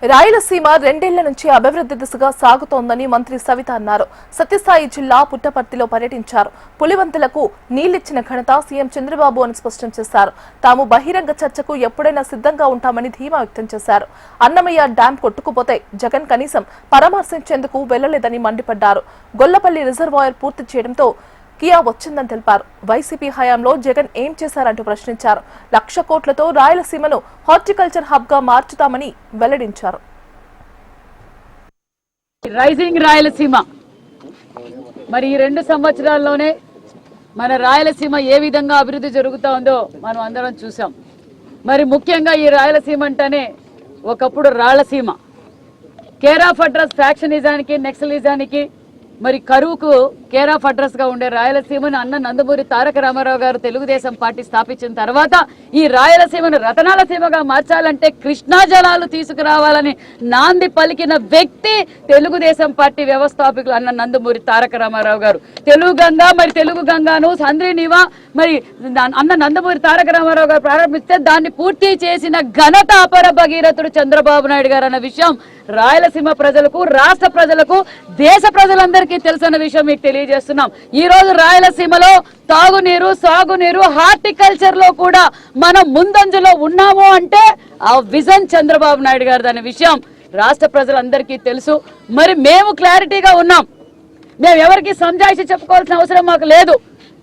రాయలసీమ రెండేళ్ల నుంచి అభివృద్ధి దిశగా సాగుతోందని మంత్రి సవిత అన్నారు. సత్యసాయి జిల్లా పుట్టపర్తిలో పర్యటించారు. పులివంతులకు నీళ్లిచ్చిన ఘనత సీఎం చంద్రబాబు అని స్పష్టం చేశారు. తాము బహిరంగ చర్చకు ఎప్పుడైనా సిద్ధంగా ఉంటామని ధీమా వ్యక్తం చేశారు. అన్నమయ్య డ్యాం కొట్టుకుపోతే జగన్ కనీసం పరామర్శించేందుకు వెళ్లలేదని మండిపడ్డారు. గొల్లపల్లి రిజర్వాయర్ పూర్తి చేయడంతో కియా వచ్చిందని తెలిపారు. వైసీపీ హయాంలో జగన్ ఏం చేశారంటూ ప్రశ్నించారు. 1,00,000 కోట్లతో రాయలసీమను హార్టికల్చర్ హబ్ గా మార్చుతామని వెల్లడించారు. రైజింగ్ రాయలసీమ మరి ఈ 2 సంవత్సరాల్లోనే మన రాయలసీమ ఏ విధంగా అభివృద్ధి జరుగుతా ఉందో మనం అందరం చూసాం. మరి ముఖ్యంగా ఈ రాయలసీమ అంటేనే ఒకప్పుడు రాళ్లసీమ, కేర్ ఆఫ్ అడ్రస్ ఫ్యాక్షనిజానికి, నెక్సలిజానికి, మరి కరువుకు కేర్ ఆఫ్ అడ్రస్ గా ఉండే రాయలసీమను అన్న నందమూరి తారక రామారావు గారు తెలుగుదేశం పార్టీ స్థాపించిన తర్వాత ఈ రాయలసీమను రతనాల సీమగా మార్చాలంటే కృష్ణా జలాలు తీసుకురావాలని నాంది పలికిన వ్యక్తి తెలుగుదేశం పార్టీ వ్యవస్థాపకులు అన్న నందమూరి తారక రామారావు గారు. తెలుగు గంగా, మరి తెలుగు గంగాను సంద్రీనివా మరి అన్న నందమూరి తారక రామారావు గారు ప్రారంభిస్తే దాన్ని పూర్తి చేసిన ఘనత అపర భగీరథుడు చంద్రబాబు నాయుడు గారు అన్న విషయం రాయలసీమ ప్రజలకు, రాష్ట్ర ప్రజలకు, దేశ ప్రజలందరికీ తెలిసిన విషయం మీకు తెలియజేస్తున్నాం. ఈ రోజు రాయలసీమలో తాగునీరు, సాగునీరు, హార్టికల్చర్ లో కూడా మనం ముందంజలో ఉన్నాము అంటే ఆ విజన్ చంద్రబాబు నాయుడు గారు అనే విషయం రాష్ట్ర ప్రజలందరికీ తెలుసు. మరి మేము క్లారిటీగా ఉన్నాం. మేము ఎవరికి సంజాయిషి చెప్పుకోవాల్సిన అవసరం మాకు లేదు.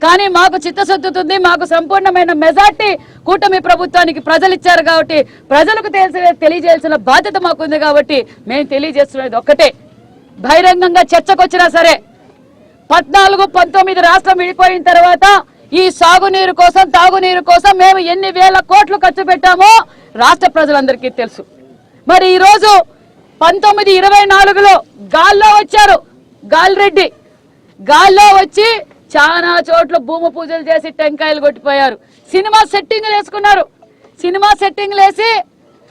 కానీ మాకు చిత్తశుద్ధి ఉంది. మాకు సంపూర్ణమైన మెజార్టీ కూటమి ప్రభుత్వానికి ప్రజలు ఇచ్చారు కాబట్టి ప్రజలకు తెలియజేయాల్సిన బాధ్యత మాకుంది. కాబట్టి మేము తెలియజేస్తున్నది ఒక్కటే, బహిరంగంగా చర్చకు వచ్చినా సరే 14-19 రాష్ట్రం విడిపోయిన తర్వాత ఈ సాగునీరు కోసం, తాగునీరు కోసం మేము ఎన్ని వేల కోట్లు ఖర్చు పెట్టామో రాష్ట్ర ప్రజలందరికీ తెలుసు. మరి ఈరోజు 1924లో గాల్లో వచ్చారు, గాలిరెడ్డి గాల్లో వచ్చి చాలా చోట్ల భూమి పూజలు చేసి టెంకాయలు కొట్టిపోయారు. సినిమా సెట్టింగ్లు వేసుకున్నారు. సినిమా సెట్టింగ్లు వేసి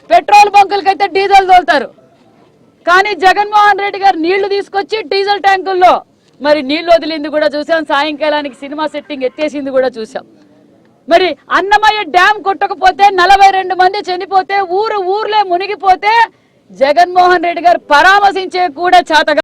పెట్రోల్ బంకులకైతే డీజిల్ తోలుతారు. కానీ జగన్మోహన్ రెడ్డి గారు నీళ్లు తీసుకొచ్చి డీజిల్ ట్యాంకుల్లో మరి నీళ్లు వదిలింది కూడా చూసాం. సాయంకాలానికి సినిమా సెట్టింగ్ ఎత్తేసింది కూడా చూసాం. మరి అన్నమయ్య డ్యాం కొట్టకపోతే 42 మంది చనిపోతే ఊర్లే మునిగిపోతే జగన్మోహన్ రెడ్డి గారు పరామర్శించే కూడా చేతగా